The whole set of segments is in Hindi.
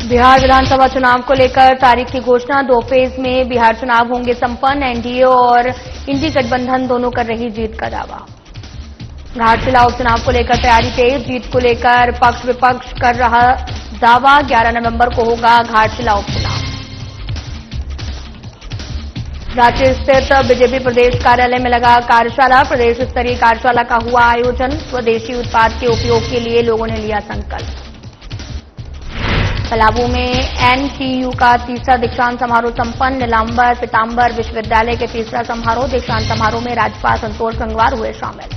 बिहार विधानसभा चुनाव को लेकर तारीख की घोषणा। 2 फेज में बिहार चुनाव होंगे संपन्न। एनडीए और इंडी गठबंधन दोनों कर रही जीत का दावा। घाटशिला उपचुनाव को लेकर तैयारी तेज। जीत को लेकर पक्ष विपक्ष कर रहा दावा। 11 नवंबर को होगा घाटशिला उपचुनाव। रांची स्थित बीजेपी प्रदेश कार्यालय में लगा कार्यशाला। प्रदेश स्तरीय कार्यशाला का हुआ आयोजन। स्वदेशी उत्पाद के उपयोग के लिए लोगों ने लिया संकल्प। पलामू में एनटीयू का तीसरा दीक्षांत समारोह संपन्न। नीलांबर पीतांबर विश्वविद्यालय के तीसरा समारोह। दीक्षांत समारोह में राज्यपाल संतोष गंगवार हुए शामिल।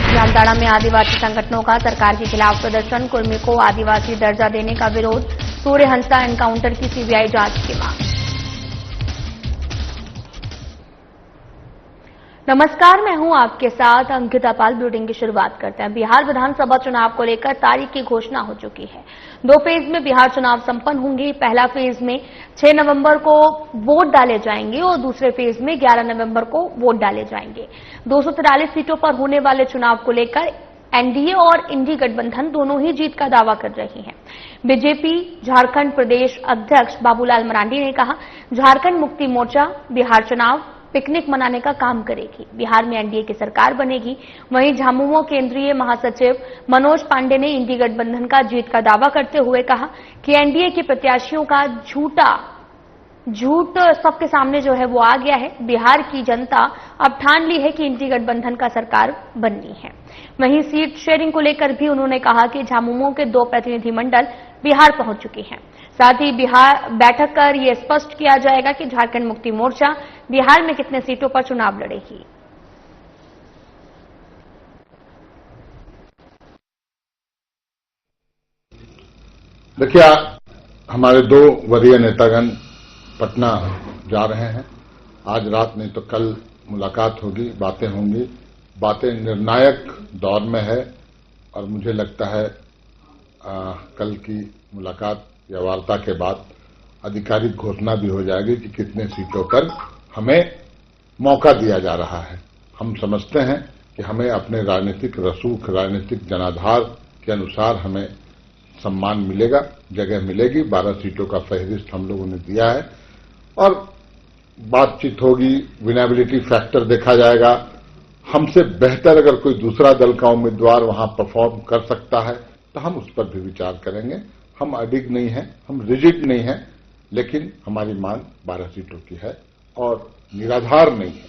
जामताड़ा में आदिवासी संगठनों का सरकार के खिलाफ प्रदर्शन। कुर्मी को आदिवासी दर्जा देने का विरोध। सूर्यहंसा एनकाउंटर की सीबीआई जांच की मांग। नमस्कार, मैं हूं आपके साथ अंकिता पाल। बुलेटिन की शुरुआत करते हैं। बिहार विधानसभा चुनाव को लेकर तारीख की घोषणा हो चुकी है। 2 फेज में बिहार चुनाव संपन्न होंगे। पहला फेज में 6 नवंबर को वोट डाले जाएंगे और दूसरे फेज में 11 नवंबर को वोट डाले जाएंगे। 243 सीटों पर होने वाले चुनाव को लेकर एनडीए और इंडी गठबंधन दोनों ही जीत का दावा कर रही हैं। बीजेपी झारखंड प्रदेश अध्यक्ष बाबूलाल मरांडी ने कहा, झारखंड मुक्ति मोर्चा बिहार चुनाव पिकनिक मनाने का काम करेगी। बिहार में एनडीए की सरकार बनेगी। वहीं झामुमो केंद्रीय महासचिव मनोज पांडे ने इंडी गठबंधन का जीत का दावा करते हुए कहा कि एनडीए के प्रत्याशियों का झूठ सबके सामने जो है वो आ गया है। बिहार की जनता अब ठान ली है कि इंडी गठबंधन का सरकार बननी है। वहीं सीट शेयरिंग को लेकर भी उन्होंने कहा कि झामुमो के 2 प्रतिनिधिमंडल बिहार पहुंच चुके हैं। साथ ही बिहार बैठक कर यह स्पष्ट किया जाएगा कि झारखंड मुक्ति मोर्चा बिहार में कितने सीटों पर चुनाव लड़ेगी। देखिए, हमारे 2 वरीय नेतागण पटना जा रहे हैं। आज रात नहीं तो कल मुलाकात होगी, बातें होंगी। बातें निर्णायक दौर में है और मुझे लगता है कल की मुलाकात या वार्ता के बाद आधिकारिक घोषणा भी हो जाएगी कि कितने सीटों पर हमें मौका दिया जा रहा है। हम समझते हैं कि हमें अपने राजनीतिक रसूख, राजनीतिक जनाधार के अनुसार हमें सम्मान मिलेगा, जगह मिलेगी। 12 सीटों का फहरिस्त हम लोगों ने दिया है और बातचीत होगी, विनेबिलिटी फैक्टर देखा जाएगा। हमसे बेहतर अगर कोई दूसरा दल का उम्मीदवार वहां परफॉर्म कर सकता है तो हम उस पर भी विचार करेंगे। हम अडिग नहीं हैं, हम रिजिड नहीं हैं, लेकिन हमारी मांग 12 सीटों की है और निराधार नहीं है,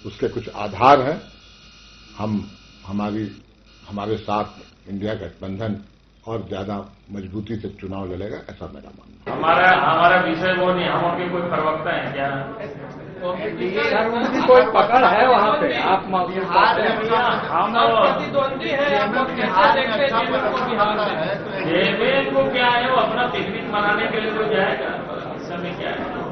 उसके कुछ आधार हैं। हमारे साथ इंडिया गठबंधन और ज्यादा मजबूती से चुनाव लड़ेगा, ऐसा मेरा मानना है। हमारा विषय वो नहीं, हम आपके कोई प्रवक्ता है क्या? उनकी कोई पकड़ है वहाँ पे? आप हम प्रतिद्वंदी है बिहार को क्या है, वो अपना पिकनिक मनाने के लिए तो जाएगा। इस समय क्या है?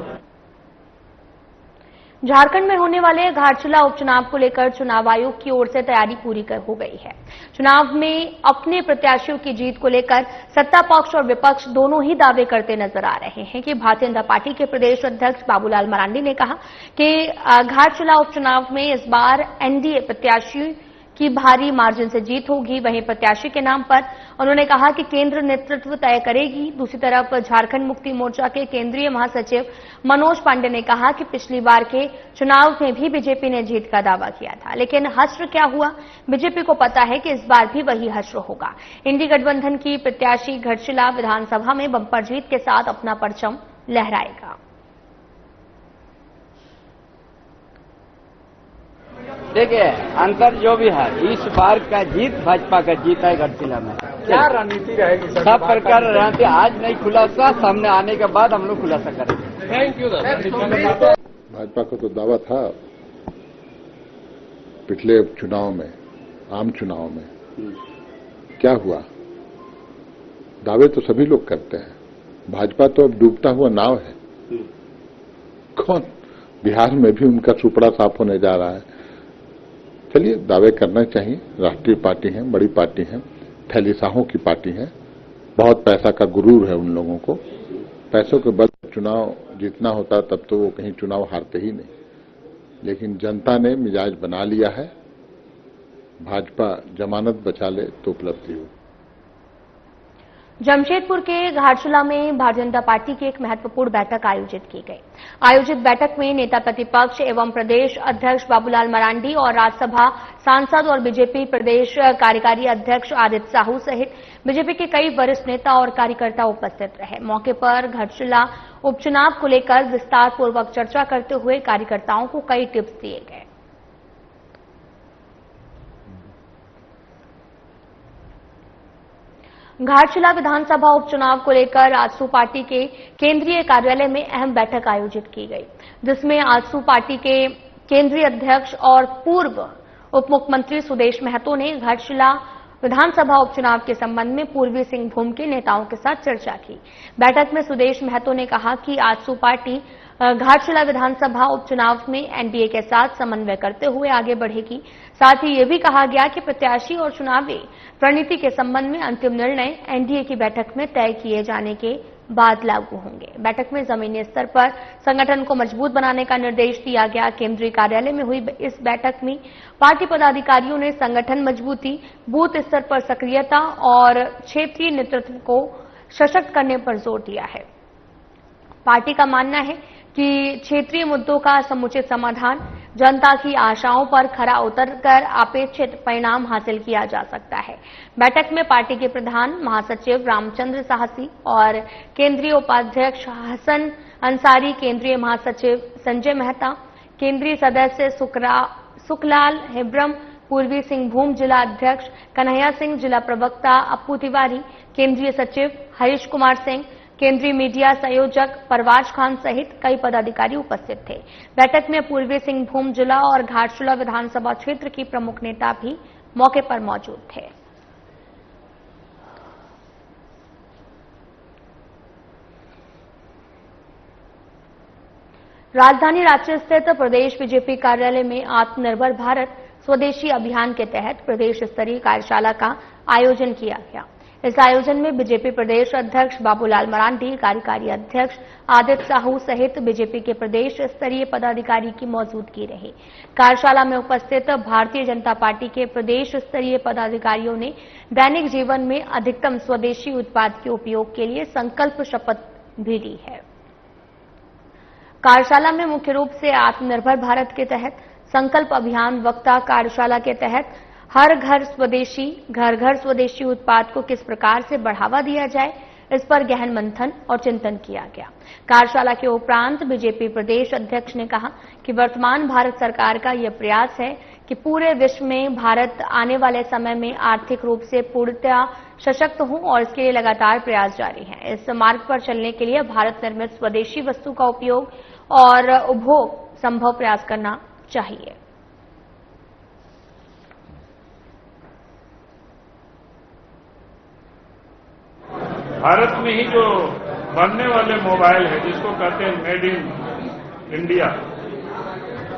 झारखंड में होने वाले घाटशिला उपचुनाव को लेकर चुनाव आयोग की ओर से तैयारी पूरी हो गई है। चुनाव में अपने प्रत्याशियों की जीत को लेकर सत्ता पक्ष और विपक्ष दोनों ही दावे करते नजर आ रहे हैं कि भारतीय जनता पार्टी के प्रदेश अध्यक्ष बाबूलाल मरांडी ने कहा कि घाटशिला उपचुनाव में इस बार एनडीए प्रत्याशी की भारी मार्जिन से जीत होगी। वहीं प्रत्याशी के नाम पर उन्होंने कहा कि केंद्र नेतृत्व तय करेगी। दूसरी तरफ झारखंड मुक्ति मोर्चा के केंद्रीय महासचिव मनोज पांडे ने कहा कि पिछली बार के चुनाव में भी बीजेपी ने जीत का दावा किया था, लेकिन हश्र क्या हुआ, बीजेपी को पता है कि इस बार भी वही हश्र होगा। इंडी गठबंधन की प्रत्याशी घाटशिला विधानसभा में बंपर जीत के साथ अपना परचम लहराएगा। देखिए, अंतर जो भी है, इस बार का जीत भाजपा का जीत है घाटशिला में। क्या रणनीति रहेगी? सब प्रकार रणनीति आज नहीं खुलासा, सामने आने के बाद हम लोग खुलासा करेंगे। Thank you. भाजपा को तो दावा था पिछले चुनाव में, आम चुनाव में। क्या हुआ? दावे तो सभी लोग करते हैं। भाजपा तो अब डूबता हुआ नाव है। कौन? बिहार में भी उनका सुपड़ा साफ होने जा रहा है। चलिए, दावे करना चाहिए। राष्ट्रीय पार्टी है, बड़ी पार्टी है, थैलीसाहों की पार्टी है। बहुत पैसा का गुरूर है उन लोगों को। पैसों के बल चुनाव जीतना होता तब तो वो कहीं चुनाव हारते ही नहीं। लेकिन जनता ने मिजाज बना लिया है। भाजपा जमानत बचा ले तो उपलब्धि हो। जमशेदपुर के घाटशिला में भारतीय जनता पार्टी की एक महत्वपूर्ण बैठक आयोजित की गई। आयोजित बैठक में नेता प्रतिपक्ष एवं प्रदेश अध्यक्ष बाबूलाल मरांडी और राज्यसभा सांसद और बीजेपी प्रदेश कार्यकारी अध्यक्ष आदित्य साहू सहित बीजेपी के कई वरिष्ठ नेता और कार्यकर्ता उपस्थित रहे। मौके पर घाटशिला उपचुनाव को लेकर विस्तार पूर्वक चर्चा करते हुए कार्यकर्ताओं को कई टिप्स दिए गए। घाटशिला विधानसभा उपचुनाव को लेकर आजसू पार्टी के केंद्रीय कार्यालय में अहम बैठक आयोजित की गई, जिसमें आजसू पार्टी के केंद्रीय अध्यक्ष और पूर्व उप मुख्यमंत्री सुदेश महतो ने घाटशिला विधानसभा उपचुनाव के संबंध में पूर्वी सिंहभूम के नेताओं के साथ चर्चा की। बैठक में सुदेश महतो ने कहा कि आजसू पार्टी घाटशिला विधानसभा उपचुनाव में एनडीए के साथ समन्वय करते हुए आगे बढ़ेगी। साथ ही यह भी कहा गया कि प्रत्याशी और चुनावी रणनीति के संबंध में अंतिम निर्णय एनडीए की बैठक में तय किए जाने के बाद लागू होंगे। बैठक में जमीनी स्तर पर संगठन को मजबूत बनाने का निर्देश दिया गया। केंद्रीय कार्यालय में हुई इस बैठक में पार्टी पदाधिकारियों ने संगठन मजबूती, बूथ स्तर पर सक्रियता और क्षेत्रीय नेतृत्व को सशक्त करने पर जोर दिया है। पार्टी का मानना है कि क्षेत्रीय मुद्दों का समुचित समाधान, जनता की आशाओं पर खरा उतरकर अपेक्षित परिणाम हासिल किया जा सकता है। बैठक में पार्टी के प्रधान महासचिव रामचंद्र साहसी और केंद्रीय उपाध्यक्ष हसन अंसारी, केंद्रीय महासचिव संजय मेहता, केंद्रीय सदस्य सुखलाल हेब्रम, पूर्वी सिंहभूम जिला अध्यक्ष कन्हैया सिंह, जिला प्रवक्ता अप्पू तिवारी, केंद्रीय सचिव हरीश कुमार सिंह, केंद्रीय मीडिया संयोजक परवाज खान सहित कई पदाधिकारी उपस्थित थे। बैठक में पूर्वी सिंहभूम जिला और घाटशिला विधानसभा क्षेत्र की प्रमुख नेता भी मौके पर मौजूद थे। राजधानी रांची स्थित प्रदेश बीजेपी कार्यालय में आत्मनिर्भर भारत स्वदेशी अभियान के तहत प्रदेश स्तरीय कार्यशाला का आयोजन किया गया। इस आयोजन में बीजेपी प्रदेश अध्यक्ष बाबूलाल मरांडी, कार्यकारी अध्यक्ष आदित्य साहू सहित बीजेपी के प्रदेश स्तरीय पदाधिकारी की मौजूदगी रही। कार्यशाला में उपस्थित भारतीय जनता पार्टी के प्रदेश स्तरीय पदाधिकारियों ने दैनिक जीवन में अधिकतम स्वदेशी उत्पाद के उपयोग के लिए संकल्प शपथ भी ली है। कार्यशाला में मुख्य रूप से आत्मनिर्भर भारत के तहत संकल्प अभियान वक्ता कार्यशाला के तहत हर घर स्वदेशी उत्पाद को किस प्रकार से बढ़ावा दिया जाए, इस पर गहन मंथन और चिंतन किया गया। कार्यशाला के उपरांत बीजेपी प्रदेश अध्यक्ष ने कहा कि वर्तमान भारत सरकार का यह प्रयास है कि पूरे विश्व में भारत आने वाले समय में आर्थिक रूप से पूर्णतः सशक्त हो और इसके लिए लगातार प्रयास जारी है। इस मार्ग पर चलने के लिए भारत निर्मित स्वदेशी वस्तु का उपयोग और उपभोग संभव प्रयास करना चाहिए। भारत में ही जो बनने वाले मोबाइल है, जिसको कहते हैं मेड इन इंडिया,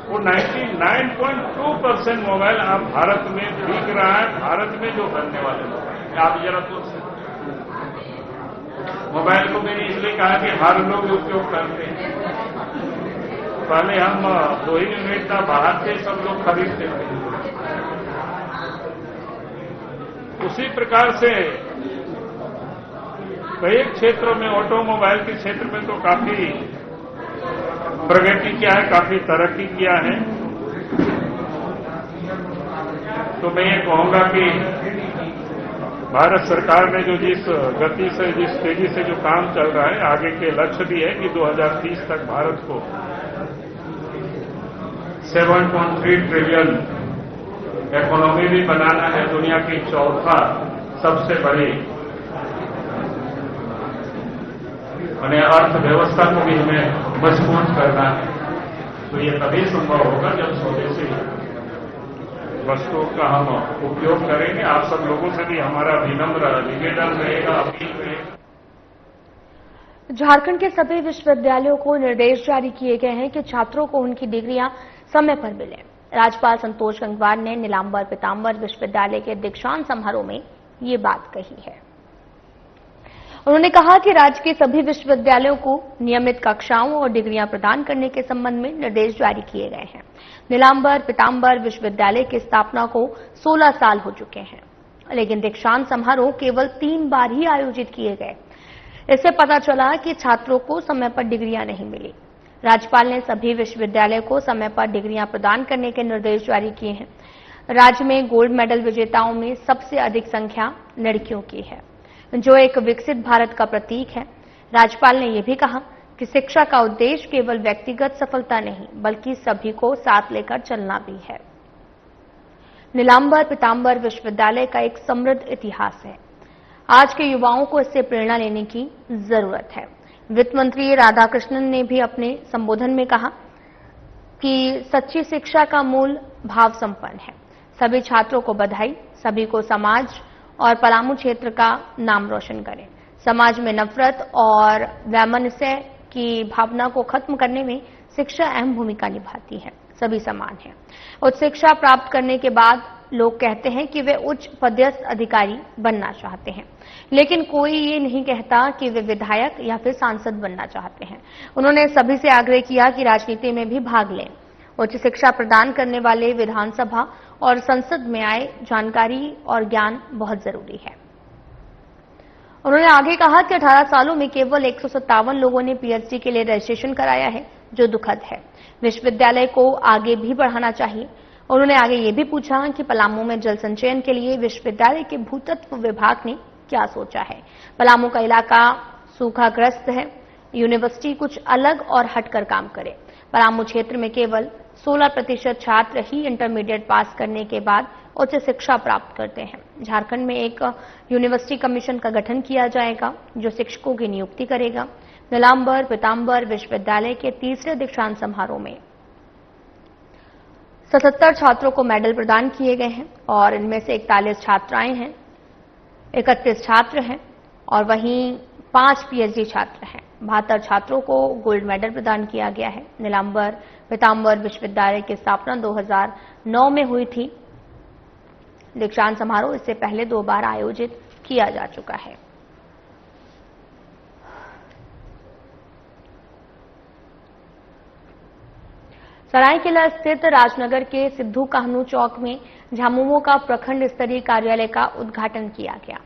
वो 99.2% मोबाइल आप भारत में बिक रहा है। भारत में जो बनने वाले मोबाइल, आप जरा सोच सकते। मोबाइल को मैंने इसलिए कहा कि हर लोग उपयोग करते हैं। पहले हम 2 ही यूनिट था, बाहर से सब लोग खरीदते थे। उसी प्रकार से कई क्षेत्रों में, ऑटोमोबाइल के क्षेत्र में तो काफी प्रगति किया है, काफी तरक्की किया है। तो मैं ये कहूंगा कि भारत सरकार ने जो जिस गति से, जिस तेजी से जो काम चल रहा है, आगे के लक्ष्य भी है कि 2030 तक भारत को 7.3 ट्रिलियन इकोनॉमी भी बनाना है, दुनिया की चौथा सबसे बड़ी अर्थव्यवस्था को भी हमें मजबूत करना है। तो ये तभी संभव होगा जब स्वदेशी वस्तुओं का हम उपयोग करेंगे। आप सब लोगों से भी हमारा विनम्र निवेदन रहेगा, अपील रहेगा। झारखंड के सभी विश्वविद्यालयों को निर्देश जारी किए गए हैं कि छात्रों को उनकी डिग्रियां समय पर मिलें। राज्यपाल संतोष गंगवार ने नीलांबर पीतांबर विश्वविद्यालय के दीक्षांत समारोह में ये बात कही है। उन्होंने कहा कि राज्य के सभी विश्वविद्यालयों को नियमित कक्षाओं और डिग्रियां प्रदान करने के संबंध में निर्देश जारी किए गए हैं। नीलांबर पीतांबर विश्वविद्यालय की स्थापना को 16 साल हो चुके हैं। लेकिन दीक्षांत समारोह केवल 3 बार ही आयोजित किए गए। इससे पता चला कि छात्रों को समय पर डिग्रियां नहीं मिली। राज्यपाल ने सभी विश्वविद्यालय को समय पर डिग्रियां प्रदान करने के निर्देश जारी किए हैं। राज्य में गोल्ड मेडल विजेताओं में सबसे अधिक संख्या लड़कियों की है, जो एक विकसित भारत का प्रतीक है। राज्यपाल ने यह भी कहा कि शिक्षा का उद्देश्य केवल व्यक्तिगत सफलता नहीं, बल्कि सभी को साथ लेकर चलना भी है। नीलांबर पीतांबर विश्वविद्यालय का एक समृद्ध इतिहास है। आज के युवाओं को इससे प्रेरणा लेने की जरूरत है। वित्त मंत्री राधाकृष्णन ने भी अपने संबोधन में कहा कि सच्ची शिक्षा का मूल भाव संपन्न है। सभी छात्रों को बधाई, सभी को समाज और पलामू क्षेत्र का नाम रोशन करें। समाज में नफरत और वैमनस्य की भावना को खत्म करने में शिक्षा अहम भूमिका निभाती है। सभी समान हैं। उच्च शिक्षा प्राप्त करने के बाद लोग कहते हैं कि वे उच्च पदस्थ अधिकारी बनना चाहते हैं, लेकिन कोई ये नहीं कहता कि वे विधायक या फिर सांसद बनना चाहते हैं। उन्होंने सभी से आग्रह किया कि राजनीति में भी भाग लें। उच्च शिक्षा प्रदान करने वाले विधानसभा और संसद में आए जानकारी और ज्ञान बहुत जरूरी है। उन्होंने आगे कहा कि 18 सालों में केवल 157 लोगों ने पीएचडी के लिए रजिस्ट्रेशन कराया है, जो दुखद है। विश्वविद्यालय को आगे भी बढ़ाना चाहिए। उन्होंने आगे ये भी पूछा कि पलामू में जल संचयन के लिए विश्वविद्यालय के भूतत्व विभाग ने क्या सोचा है। पलामू का इलाका सूखाग्रस्त है, यूनिवर्सिटी कुछ अलग और हटकर काम करे। पलामू क्षेत्र में केवल 16% छात्र ही इंटरमीडिएट पास करने के बाद उच्च शिक्षा प्राप्त करते हैं। झारखंड में एक यूनिवर्सिटी कमीशन का गठन किया जाएगा, जो शिक्षकों की नियुक्ति करेगा। नीलांबर पीतांबर विश्वविद्यालय के तीसरे दीक्षांत समारोह में 77 छात्रों को मेडल प्रदान किए गए हैं और इनमें से 41 छात्राएं हैं, 31 छात्र हैं और वहीं 5 पीएचडी छात्र हैं। 72 छात्रों को गोल्ड मेडल प्रदान किया गया है। नीलांबर पीतांबर विश्वविद्यालय की स्थापना 2009 में हुई थी। दीक्षांत समारोह इससे पहले 2 बार आयोजित किया जा चुका है। सरायकेला स्थित राजनगर के सिद्धू कान्हू चौक में झामुमो का प्रखंड स्तरीय कार्यालय का उद्घाटन किया गया।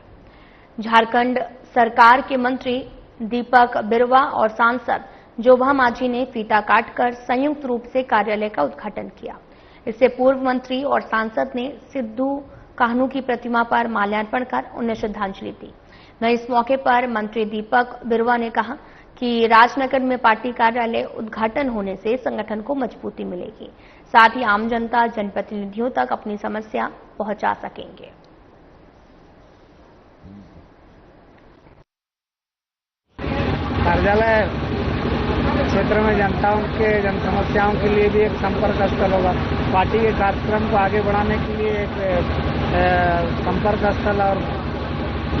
झारखंड सरकार के मंत्री दीपक बिरुवा और सांसद जोभा मांझी ने फीता काटकर संयुक्त रूप से कार्यालय का उद्घाटन किया। इससे पूर्व मंत्री और सांसद ने सिद्धू कान्हू की प्रतिमा पर माल्यार्पण कर उन्हें श्रद्धांजलि दी। वहीं इस मौके पर मंत्री दीपक बिरुवा ने कहा कि राजनगर में पार्टी कार्यालय उद्घाटन होने से संगठन को मजबूती मिलेगी, साथ ही आम जनता जनप्रतिनिधियों तक अपनी समस्या पहुंचा सकेंगे। कार्यालय क्षेत्र में जनताओं के जन समस्याओं के लिए भी एक संपर्क स्थल होगा। पार्टी के कार्यक्रम को आगे बढ़ाने के लिए एक संपर्क स्थल और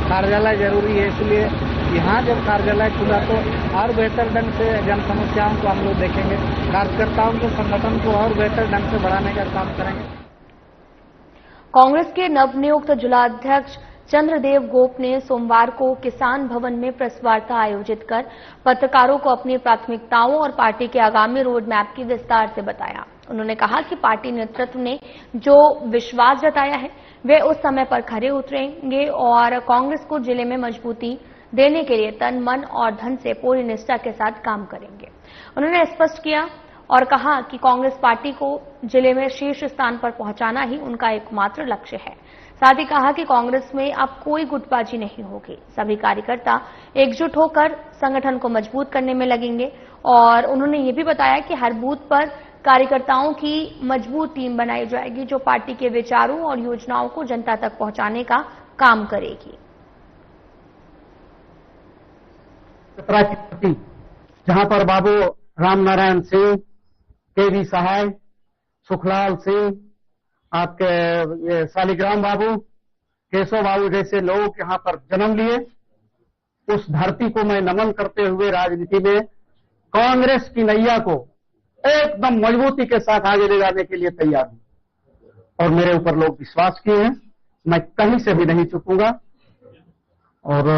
कार्यालय जरूरी है। इसलिए यहाँ जब कार्यालय खुला तो और बेहतर ढंग से जन समस्याओं को हम लोग देखेंगे, कार्यकर्ताओं के संगठन को और बेहतर ढंग से बढ़ाने का काम करेंगे। कांग्रेस के नवनियुक्त जिलाध्यक्ष चंद्रदेव गोप ने सोमवार को किसान भवन में प्रेस वार्ता आयोजित कर पत्रकारों को अपनी प्राथमिकताओं और पार्टी के आगामी रोड मैप की विस्तार से बताया। उन्होंने कहा कि पार्टी नेतृत्व ने जो विश्वास जताया है वे उस समय पर खरे उतरेंगे और कांग्रेस को जिले में मजबूती देने के लिए तन मन और धन से पूरी निष्ठा के साथ काम करेंगे। उन्होंने स्पष्ट किया और कहा कि कांग्रेस पार्टी को जिले में शीर्ष स्थान पर पहुंचाना ही उनका एकमात्र लक्ष्य है। साथ ही कहा कि कांग्रेस में अब कोई गुटबाजी नहीं होगी। सभी कार्यकर्ता एकजुट होकर संगठन को मजबूत करने में लगेंगे और उन्होंने ये भी बताया कि हर बूथ पर कार्यकर्ताओं की मजबूत टीम बनाई जाएगी, जो पार्टी के विचारों और योजनाओं को जनता तक पहुंचाने का काम करेगी। जहां पर बाबू राम नारायण सिंह, केवी सहाय, सुखलाल सिंह, आपके ये शालिग्राम बाबू, केशव बाबू जैसे लोग यहाँ पर जन्म लिए, उस धरती को मैं नमन करते हुए राजनीति में कांग्रेस की नैया को एकदम मजबूती के साथ आगे ले जाने के लिए तैयार हूं और मेरे ऊपर लोग विश्वास किए हैं। मैं कहीं से भी नहीं चुकूंगा और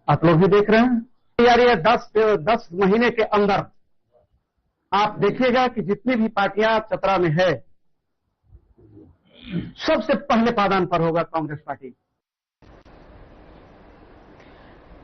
आप लोग भी देख रहे हैं। यार ये 10 महीने के अंदर आप देखिएगा कि जितनी भी पार्टियां चतरा में है सबसे पहले पादान पर होगा कांग्रेस पार्टी।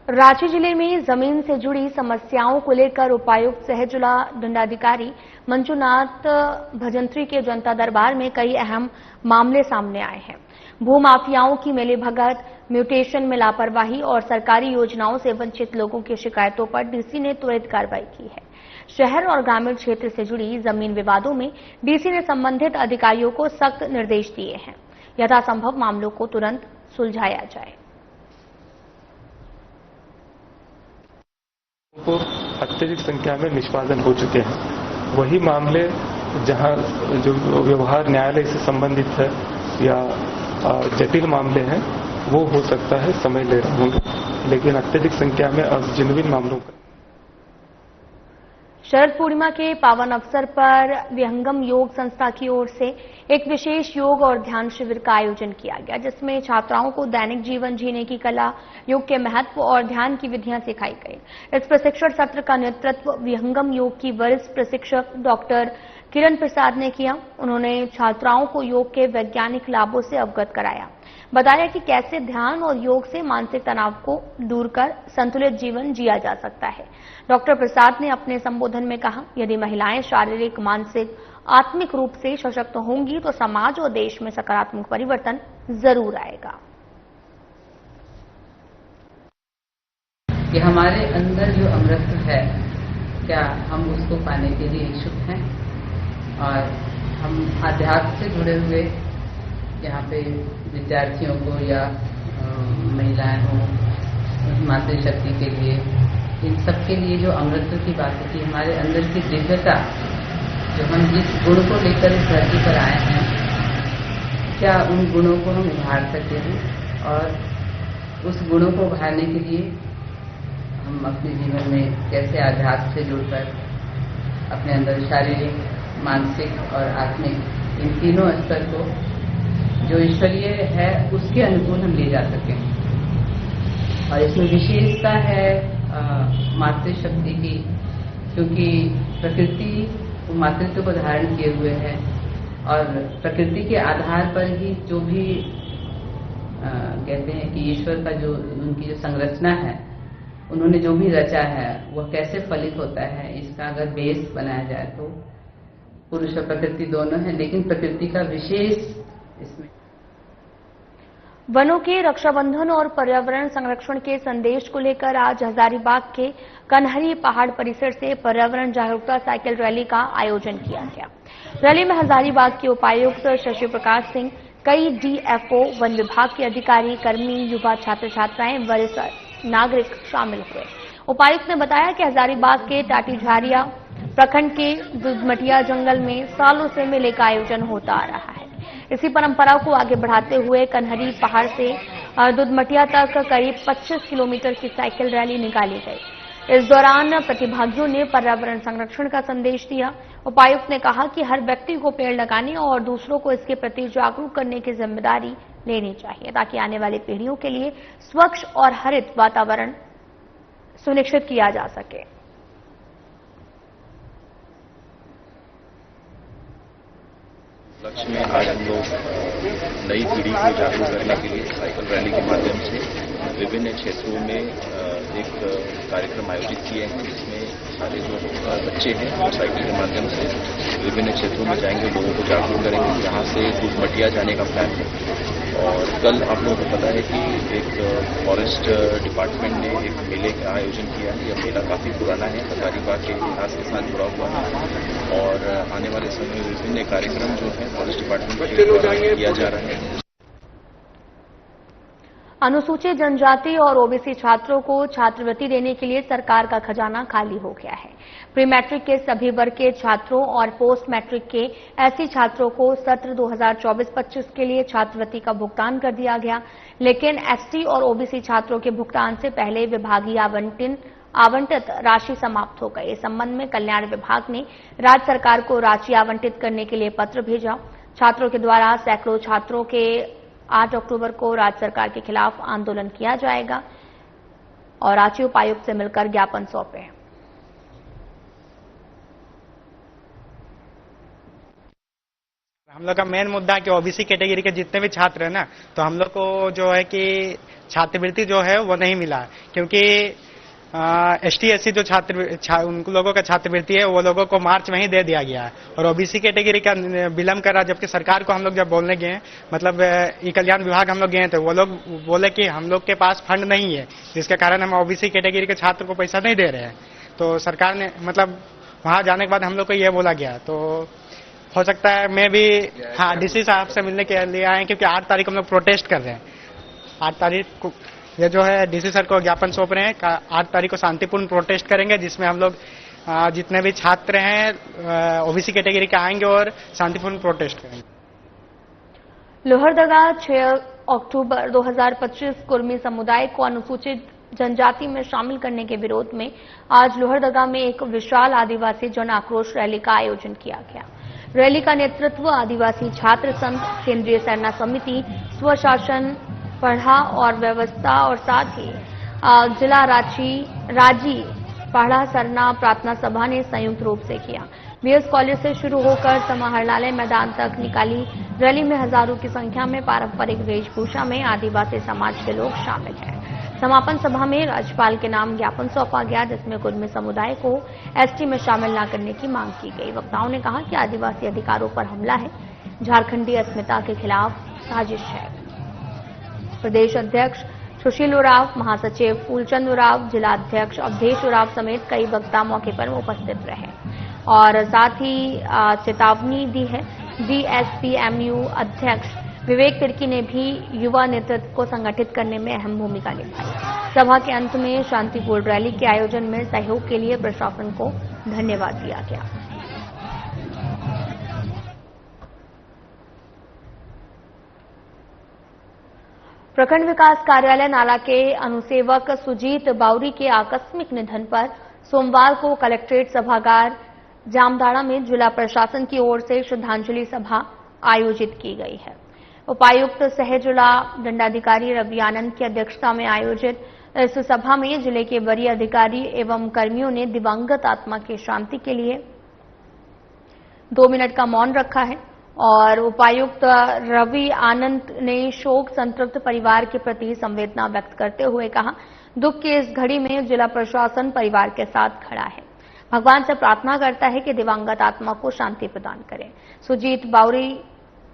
रांची जिले में जमीन से जुड़ी समस्याओं को लेकर उपायुक्त सह जिला दंडाधिकारी मंजुनाथ भजंत्री के जनता दरबार में कई अहम मामले सामने आए हैं। भूमाफियाओं की मिलीभगत, म्यूटेशन में लापरवाही और सरकारी योजनाओं से वंचित लोगों की शिकायतों पर डीसी ने त्वरित कार्रवाई की है। शहर और ग्रामीण क्षेत्र से जुड़ी जमीन विवादों में डीसी ने संबंधित अधिकारियों को सख्त निर्देश दिए हैं। यथासंभव मामलों को तुरंत सुलझाया जाए। को अत्यधिक संख्या में निष्पादन हो चुके हैं। वही मामले जहां जो व्यवहार न्यायालय से संबंधित है या जटिल मामले हैं वो हो सकता है समय ले रहे होंगे, लेकिन अत्यधिक संख्या में अब जिनविन मामलों का। शरद पूर्णिमा के पावन अवसर पर विहंगम योग संस्था की ओर से एक विशेष योग और ध्यान शिविर का आयोजन किया गया, जिसमें छात्राओं को दैनिक जीवन जीने की कला, योग के महत्व और ध्यान की विधियां सिखाई गई। इस प्रशिक्षण सत्र का नेतृत्व विहंगम योग की वरिष्ठ प्रशिक्षक डॉक्टर किरण प्रसाद ने किया। उन्होंने छात्राओं को योग के वैज्ञानिक लाभों से अवगत कराया, बताया कि कैसे ध्यान और योग से मानसिक तनाव को दूर कर संतुलित जीवन जिया जा सकता है। डॉक्टर प्रसाद ने अपने संबोधन में कहा, यदि महिलाएं शारीरिक, मानसिक, आत्मिक रूप से सशक्त होंगी तो समाज और देश में सकारात्मक परिवर्तन जरूर आएगा। कि हमारे अंदर जो अमृत है, क्या हम उसको पाने के लिए इच्छुक हैं? और हम अध्यात्म से जुड़े हुए यहाँ पे विद्यार्थियों को या महिलाएं हो, मातृशक्ति के लिए, इन सब के लिए जो अमृत की बात होती है, हमारे अंदर की दिव्यता, जो हम जिस गुण को लेकर इस धरती पर आए हैं, क्या उन गुणों को हम उभार सकते हैं? और उस गुणों को उभारने के लिए हम अपने जीवन में कैसे आध्यात्म से जुड़कर अपने अंदर शारीरिक, मानसिक और आत्मिक इन तीनों स्तर को जो ईश्वरीय है उसके अनुकूल हम ले जा सकें। और इसमें विशेषता है मातृशक्ति की, क्योंकि प्रकृति मातृत्व को धारण किए हुए है और प्रकृति के आधार पर ही जो भी कहते हैं कि ईश्वर का जो उनकी जो संरचना है, उन्होंने जो भी रचा है वह कैसे फलित होता है, इसका अगर बेस बनाया जाए तो पुरुष और प्रकृति दोनों है, लेकिन प्रकृति का विशेष इसमें। वनों के रक्षाबंधन और पर्यावरण संरक्षण के संदेश को लेकर आज हजारीबाग के कन्हरी पहाड़ परिसर से पर्यावरण जागरूकता साइकिल रैली का आयोजन किया गया। रैली में हजारीबाग के उपायुक्त शशि प्रकाश सिंह, कई डीएफओ, वन विभाग के अधिकारी, कर्मी, युवा, छात्र छात्राएं, वरिष्ठ नागरिक शामिल हुए। उपायुक्त ने बताया कि हजारीबाग के टाटीझारिया प्रखंड के दुधमटिया जंगल में सालों से मेले का आयोजन होता आ रहा है। इसी परंपरा को आगे बढ़ाते हुए कन्हरी पहाड़ से दुधमटिया तक करीब 25 किलोमीटर की साइकिल रैली निकाली गई। इस दौरान प्रतिभागियों ने पर्यावरण संरक्षण का संदेश दिया। उपायुक्त ने कहा कि हर व्यक्ति को पेड़ लगाने और दूसरों को इसके प्रति जागरूक करने की जिम्मेदारी लेनी चाहिए, ताकि आने वाली पीढ़ियों के लिए स्वच्छ और हरित वातावरण सुनिश्चित किया जा सके। लक्ष्य में आज हम लोग नई पीढ़ी को जागरूक करने के लिए साइकिल रैली के माध्यम से विभिन्न क्षेत्रों में एक कार्यक्रम आयोजित किए हैं, जिसमें सारे जो बच्चे हैं वो साइकिल के माध्यम से विभिन्न क्षेत्रों में जाएंगे, लोगों को जागरूक करेंगे। यहाँ से दुधमटिया जाने का प्लान है। और कल आप लोगों को पता है कि एक फॉरेस्ट डिपार्टमेंट ने एक मेले का आयोजन किया है। यह मेला काफी पुराना है, हजारीबाग के इतिहास के साथ जुड़ा हुआ है और आने वाले समय में विभिन्न कार्यक्रम जो है फॉरेस्ट डिपार्टमेंट के द्वारा किया जा रहा है। अनुसूचित जनजाति और ओबीसी छात्रों को छात्रवृत्ति देने के लिए सरकार का खजाना खाली हो गया है। प्री मैट्रिक के सभी वर्ग के छात्रों और पोस्ट मैट्रिक के ऐसे छात्रों को सत्र 2024-25 के लिए छात्रवृत्ति का भुगतान कर दिया गया, लेकिन एसटी और ओबीसी छात्रों के भुगतान से पहले विभागीय आवंटित राशि समाप्त हो गई। इस संबंध में कल्याण विभाग ने राज्य सरकार को राशि आवंटित करने के लिए पत्र भेजा। छात्रों के द्वारा सैकड़ों छात्रों के 8 अक्टूबर को राज्य सरकार के खिलाफ आंदोलन किया जाएगा और रांची उपायुक्त से मिलकर ज्ञापन सौंपे। हम लोग का मेन मुद्दा है कि ओबीसी कैटेगरी के जितने भी छात्र हैं ना, तो हम लोग को जो है कि छात्रवृत्ति जो है वो नहीं मिला, क्योंकि एसटी एससी जो उन लोगों का छात्रवृत्ति है वो लोगों को मार्च में ही दे दिया गया है, और ओबीसी कैटेगरी का विलंब कर रहा, जबकि सरकार को हम लोग जब बोलने गए, मतलब ई कल्याण विभाग हम लोग गए थे, वो लोग बोले कि हम लोग के पास फंड नहीं है, जिसके कारण हम ओबीसी कैटेगरी के छात्र को पैसा नहीं दे रहे हैं। तो सरकार ने मतलब वहां जाने के बाद हम लोग को ये बोला गया, तो हो सकता है मैं भी डीसी साहब से मिलने के लिए आए, क्योंकि 8 तारीख हम लोग प्रोटेस्ट कर रहे हैं। 8 तारीख को ये जो है डीसी सर को ज्ञापन सौंप रहे हैं, 8 तारीख को शांतिपूर्ण प्रोटेस्ट करेंगे, जिसमें हम लोग जितने भी छात्र हैं ओबीसी कैटेगरी के आएंगे और शांतिपूर्ण प्रोटेस्ट करेंगे। लोहरदगा 6 अक्टूबर 2025 कुर्मी समुदाय को अनुसूचित जनजाति में शामिल करने के विरोध में आज लोहरदगा में एक विशाल आदिवासी जन आक्रोश रैली का आयोजन किया गया। रैली का नेतृत्व आदिवासी छात्र संघ, केंद्रीय सेना समिति, स्वशासन, पढ़ा और व्यवस्था और साथ ही जिला राजी पढ़ा सरना प्रार्थना सभा ने संयुक्त रूप से किया। बीएस कॉलेज से शुरू होकर समाहरणालय मैदान तक निकाली रैली में हजारों की संख्या में पारंपरिक वेशभूषा में आदिवासी समाज के लोग शामिल हैं। समापन सभा में राज्यपाल के नाम ज्ञापन सौंपा गया, जिसमें कुर्मी समुदाय को एसटी में शामिल न करने की मांग की गई। वक्ताओं ने कहा कि आदिवासी अधिकारों पर हमला है, झारखंडी अस्मिता के खिलाफ साजिश है। प्रदेश अध्यक्ष सुशील उरांव, महासचिव फूलचंद उरांव, जिला अध्यक्ष अवधेश उरांव समेत कई वक्ता मौके पर उपस्थित रहे और साथ ही चेतावनी दी है। डीएसपीएमयू अध्यक्ष विवेक तिर्की ने भी युवा नेतृत्व को संगठित करने में अहम भूमिका निभाई। सभा के अंत में शांतिपूर्ण रैली के आयोजन में सहयोग के लिए प्रशासन को धन्यवाद दिया गया। प्रखंड विकास कार्यालय नाला के अनुसेवक सुजीत बाउरी के आकस्मिक निधन पर सोमवार को कलेक्ट्रेट सभागार जामताड़ा में जिला प्रशासन की ओर से श्रद्धांजलि सभा आयोजित की गई है। उपायुक्त सह जिला दंडाधिकारी रवि आनंद की अध्यक्षता में आयोजित इस सभा में जिले के वरीय अधिकारी एवं कर्मियों ने दिवंगत आत्मा की शांति के लिए 2 मिनट का मौन रखा है और उपायुक्त रवि आनंद ने शोक संतप्त परिवार के प्रति संवेदना व्यक्त करते हुए कहा, दुख की इस घड़ी में जिला प्रशासन परिवार के साथ खड़ा है। भगवान से प्रार्थना करता है कि दिवंगत आत्मा को शांति प्रदान करें। सुजीत बाउरी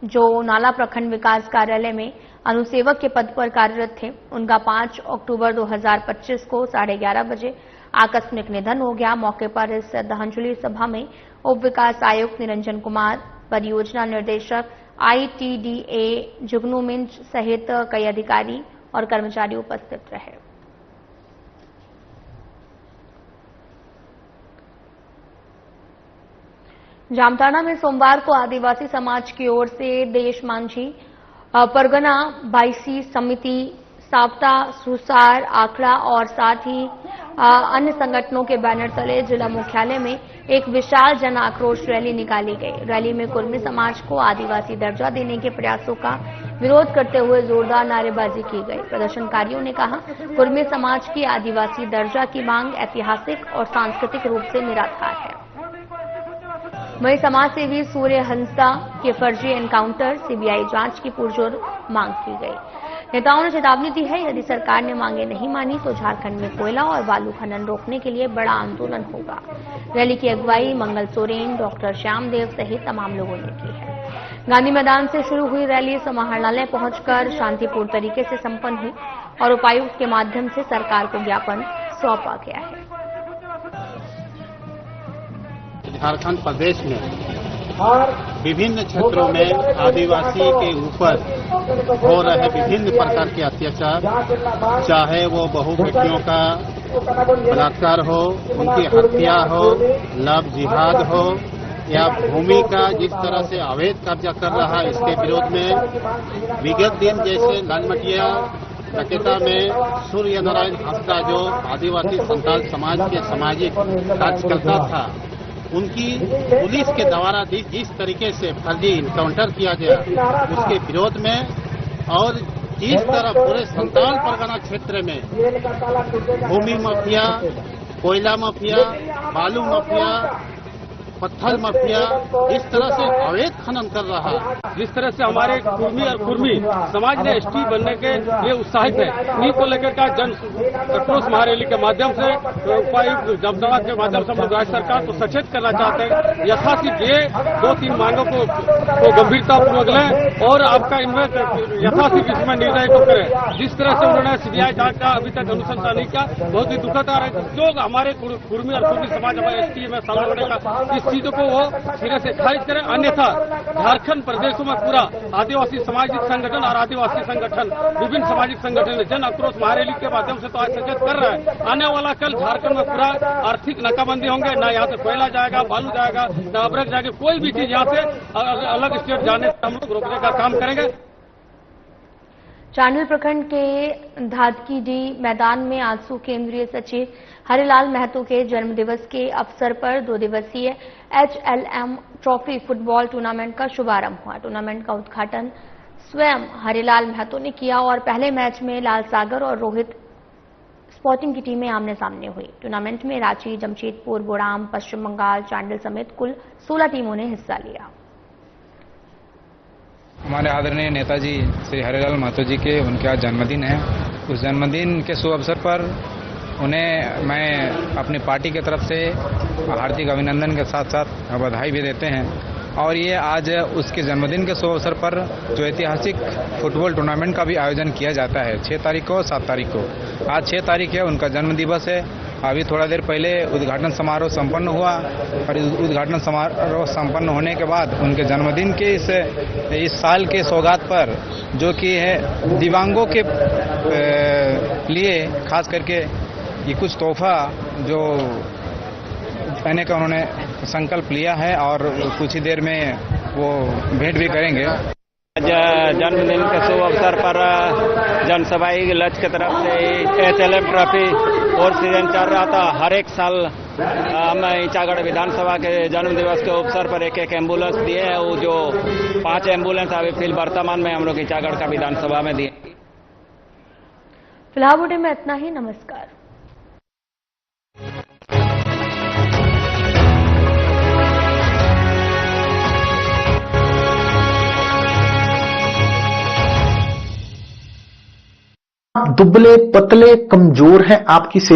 जो नाला प्रखंड विकास कार्यालय में अनुसेवक के पद पर कार्यरत थे, उनका 5 अक्टूबर 2025 को 11:30 बजे आकस्मिक निधन हो गया। मौके पर इस श्रद्धांजलि सभा में उप विकास आयुक्त निरंजन कुमार, परियोजना निर्देशक ITDA जुगनू मिंज सहित कई अधिकारी और कर्मचारी उपस्थित रहे। जामताड़ा में सोमवार को आदिवासी समाज की ओर से देश मांझी, परगना, बाईसी समिति, सावता, सुसार, आखड़ा और साथ ही अन्य संगठनों के बैनर तले जिला मुख्यालय में एक विशाल जन आक्रोश रैली निकाली गई। रैली में कुर्मी समाज को आदिवासी दर्जा देने के प्रयासों का विरोध करते हुए जोरदार नारेबाजी की गई। प्रदर्शनकारियों ने कहा, कुर्मी समाज की आदिवासी दर्जा की मांग ऐतिहासिक और सांस्कृतिक रूप से निराधार है। वहीं समाज सेवी सूर्य हंसा के फर्जी एनकाउंटर सीबीआई जांच की पुरजोर मांग की गई। नेताओं ने चेतावनी दी है, यदि सरकार ने मांगे नहीं मानी तो झारखंड में कोयला और बालू खनन रोकने के लिए बड़ा आंदोलन होगा। रैली की अगुवाई मंगल सोरेन, डॉक्टर श्यामदेव सहित तमाम लोगों ने की है। गांधी मैदान से शुरू हुई रैली समाहरणालय पहुंचकर शांतिपूर्ण तरीके से संपन्न हुई और उपायुक्त के माध्यम से सरकार को ज्ञापन सौंपा गया है। झारखंड प्रदेश में विभिन्न क्षेत्रों में आदिवासी के ऊपर हो रहे विभिन्न प्रकार के अत्याचार, चाहे वो बहु बेटियों का बलात्कार हो, उनकी हत्या हो, लव जिहाद हो या भूमि का जिस तरह से अवैध कब्जा कर रहा है, इसके विरोध में विगत दिन जैसे लालमटिया टकेता में सूर्य नारायण हंसदा जो आदिवासी संताल समाज के सामाजिक कार्यकर्ता था, उनकी पुलिस के द्वारा जिस तरीके से फर्जी इनकाउंटर किया गया, उसके विरोध में और जिस तरह पूरे संताल परगना क्षेत्र में भूमि माफिया, कोयला माफिया, बालू माफिया पत्थर माफिया इस तरह से अवैध खनन कर रहा है। जिस तरह से हमारे कुर्मी और कुर्मी समाज ने एसटी बनने के लिए उत्साहित है, इन्हीं को लेकर का जन आक्रोश महारैली के माध्यम से उपायुक्त जमदवा के माध्यम से हम लोग राज्य सरकार को सचेत करना चाहते हैं। यथाशीघ्र ये 2-3 मांगों को गंभीरतापूर्वक लें और आपका इनमें यथाशीघ्र इसमें निर्णय को करें। जिस तरह से उन्होंने सीबीआई जांच का अभी तक अनुशंसा नहीं किया, बहुत ही दुखद आ रहा है। जो हमारे कुर्मी और कुर्मी समाज हमारे एसटी में शामिल होने का, इस चीजों को वो सिरे से खारिज करें। अन्यथा झारखंड प्रदेशों में पूरा आदिवासी सामाजिक संगठन और आदिवासी संगठन, विभिन्न सामाजिक संगठन जन आक्रोश महारैली के माध्यम से तो आज सचेत कर रहा है। आने वाला कल झारखंड में पूरा आर्थिक नाकाबंदी होंगे, ना यहाँ से कोयला जाएगा, बालू जाएगा, ना अबरक जाएगा, कोई भी चीज यहाँ से अलग स्टेट जाने से हम लोग रोकने का काम करेंगे। चांडिल प्रखंड के धादकीडीह मैदान में आजसू केंद्रीय सचिव हरिलाल महतो के जन्मदिवस के अवसर पर 2 दिवसीय HLM ट्रॉफी फुटबॉल टूर्नामेंट का शुभारंभ हुआ। टूर्नामेंट का उद्घाटन स्वयं हरिलाल महतो ने किया और पहले मैच में लाल सागर और रोहित स्पोर्टिंग की टीमें आमने सामने हुई। टूर्नामेंट में रांची, जमशेदपुर, बोड़ाम, पश्चिम बंगाल, चांडिल समेत कुल 16 टीमों ने हिस्सा लिया। हमारे आदरणीय नेताजी श्री हरिलाल महतो जी के उनके आज जन्मदिन है। उस जन्मदिन के शुभ अवसर पर उन्हें मैं अपनी पार्टी की तरफ से हार्दिक अभिनंदन के साथ साथ बधाई भी देते हैं। और ये आज उसके जन्मदिन के शुभ अवसर पर जो ऐतिहासिक फुटबॉल टूर्नामेंट का भी आयोजन किया जाता है 6 तारीख को 7 तारीख को। आज 6 तारीख है, उनका जन्मदिवस है। अभी थोड़ा देर पहले उद्घाटन समारोह संपन्न हुआ और उद्घाटन समारोह संपन्न होने के बाद उनके जन्मदिन के इस साल के सौगात पर, जो कि है दिव्यांगों के लिए खास करके ये कुछ तोहफा जो देने का उन्होंने संकल्प लिया है और कुछ ही देर में वो भेंट भी करेंगे। जन्मदिन के शुभ अवसर पर जनसभाई लक्ष्य की तरफ से HLM ट्रॉफी और सीजन चल रहा था। हर एक साल हम ईचागढ़ विधानसभा के जन्म दिवस के अवसर पर एक एम्बुलेंस दिए हैं। वो जो 5 एम्बुलेंस अभी फिल वर्तमान में हम लोग ईचागढ़ का विधानसभा में दिए। फिलहाल बुलेटिन में इतना ही। नमस्कार। दुबले पतले कमजोर हैं, आपकी